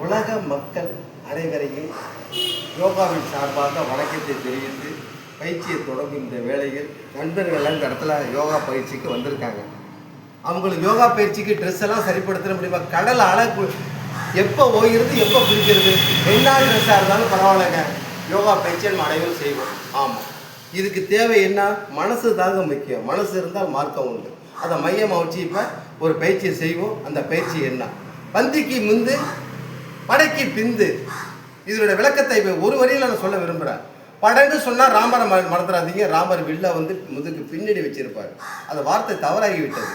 உலக மக்கள் அனைவரையும் யோகாவின் சார்பாக வணக்கத்தை தெரிவித்து பயிற்சியை தொடங்கும் இந்த வேளையில் நண்பர்கள் இந்த இடத்துல யோகா பயிற்சிக்கு வந்திருக்காங்க. அவங்களுக்கு யோகா பயிற்சிக்கு ட்ரெஸ் எல்லாம் சரிப்படுத்த முடியுமா? கடல் அலை எப்போ ஓய்கிறது எப்போ பிடிக்கிறது? 2 நாள் ட்ரெஸ்ஸாக இருந்தாலும் பரவாயில்லைங்க, யோகா பயிற்சியை நம்ம அனைவரும் செய்வோம். ஆமாம், இதுக்கு தேவை என்ன? மனசு தாங்க முக்கியம். மனசு இருந்தால் மார்க்கம் உண்டு. அதை மையமாக வச்சு இப்போ ஒரு பயிற்சியை செய்வோம். அந்த பயிற்சி என்ன? பந்திக்கு முந்து படைக்கு பிந்து. இதனுடைய விளக்கத்தை இப்போ ஒரு வரியில் நான் சொல்ல விரும்புகிறேன். படன்னு சொன்னால் ராமரை மறந்துடாதீங்க. ராமர் வில்ல முதுக்கு பின்னாடி வச்சிருப்பார். அந்த வார்த்தை தவறாகி விட்டது.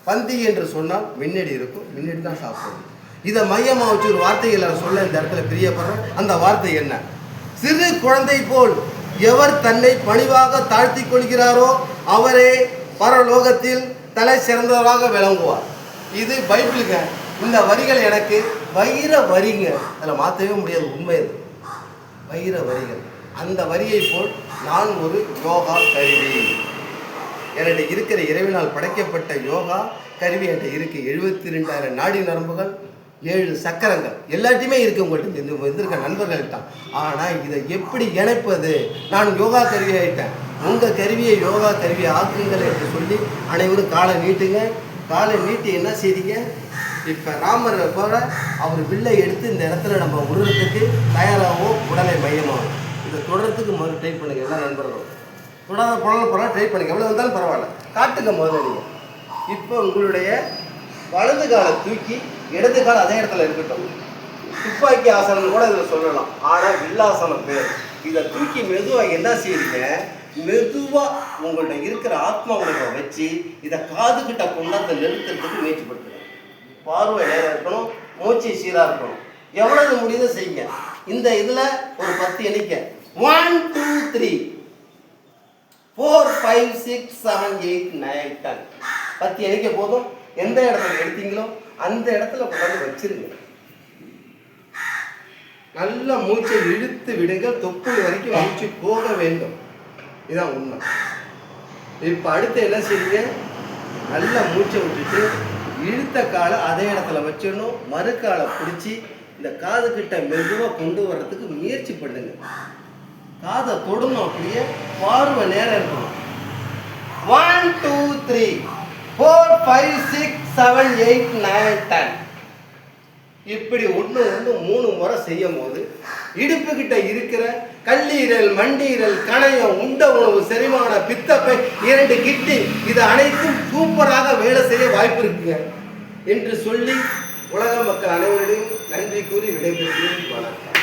பந்தி என்று சொன்னால் முன்னாடி இருக்கும், முன்னாடி தான் சாப்பிடணும். இதை மையமாக வச்சு ஒரு வார்த்தைகளை சொல்ல இந்த இடத்துல பிரியப்படுறேன். அந்த வார்த்தை என்ன? சிறு குழந்தை போல் எவர் தன்னை பணிவாக தாழ்த்தி கொள்கிறாரோ அவரே பரலோகத்தில் தலை சிறந்தவராக விளங்குவார். இது பைபிளுங்க. இந்த வரிகள் எனக்கு வைர வரிங்க, அதில் மாற்றவே முடியாது. உண்மை அது வைர வரிகள். அந்த வரியை போல் நான் ஒரு யோகா கருவி. என்னுடைய இருக்கிற இறைவனால் படைக்கப்பட்ட யோகா கருவி என்கிட்ட இருக்கு. 72,000 நாடி நரம்புகள், 7 சக்கரங்கள் எல்லாத்தையுமே இருக்கு உங்கள்கிட்ட வந்திருக்க நண்பர்கள்ட்ட. ஆனால் இதை எப்படி இணைப்பது? நான் யோகா கருவி ஆகிட்டேன். உங்கள் கருவியை யோகா கருவியை ஆக்குங்கள் என்று சொல்லி அனைவரும் காலை நீட்டுங்க. காலை நீட்டி என்ன செய்றீங்க? இப்போ ராமர் போல அவர் வில்லை எடுத்து இந்த இடத்துல நம்ம உருவத்துக்கு தயாராகவும் உடலை மையமாகும். இதை தொடர்றதுக்கு முதல்ல ட்ரை பண்ணுங்கள். எல்லா நண்பர்களும் தொடர போல ட்ரை பண்ணுங்கள். எவ்வளோ வந்தாலும் பரவாயில்ல, காட்டுங்க முதல்ல நீங்கள். இப்போ உங்களுடைய வலது காலை தூக்கி இடது கால் அதே இடத்துல இருக்கட்டும். துப்பாக்கி ஆசனம் கூட இதில் சொல்லலாம். ஆனால் வில்லாசனம் பேர். இதை தூக்கி மெதுவாக என்ன செய்றீங்க? மெதுவாக உங்கள்கிட்ட இருக்கிற ஆத்மா உணர்வை வச்சு இதை காதுகிட்ட கொண்டாந்து நிறுத்துறதுக்கு முயற்சி பண்ணுங்க. பார்வை நேரம் இருக்கணும், மூச்சு சீராக இருக்கணும். எவ்வளவு முடியுதோ செய்யுங்க. இந்த இதில் ஒரு 10 எண்ணிக்கை. 1 2 3 4 5 6 7 8 9 10 10 எண்ணிக்கை போதும். எந்த இடத்துல எடுத்தீங்களோ அந்த இடத்துல கொண்டாந்து வச்சிருங்க. நல்ல மூச்சை இழுத்து விடுங்க. தொப்புள் வரைக்கும் மூச்சு போக வேண்டும். இதுதான் உண்மை. இப்போ அடுத்து என்ன செய்யுங்க? நல்ல மூச்சை விட்டுட்டு இழுத்த காலை அதே இடத்துல வச்சிடணும். மறுக்காலை பிடிச்சி இந்த காது கிட்ட மெதுவாக கொண்டு வர்றதுக்கு முயற்சி பண்ணுங்க. காதை தொடணும். அப்படியே பார்வை நேரம் இருக்கணும். 1 2 3 4 5 6 7 8 9 10 இப்படி 1 3 முறை செய்யும் போது இடுப்பு கிட்ட இருக்கிற கல்லீரல், மண்டீரல், கணையம், உண்ட உணவு, செரிமான, பித்தப்பை, 2 கிட்னி, இது அனைத்தும் சூப்பராக வேலை செய்ய வாய்ப்பு இருக்குங்க என்று சொல்லி உலக மக்கள் அனைவரையும் நன்றி கூறி விடைபெறுகிறேன். வணக்கம்.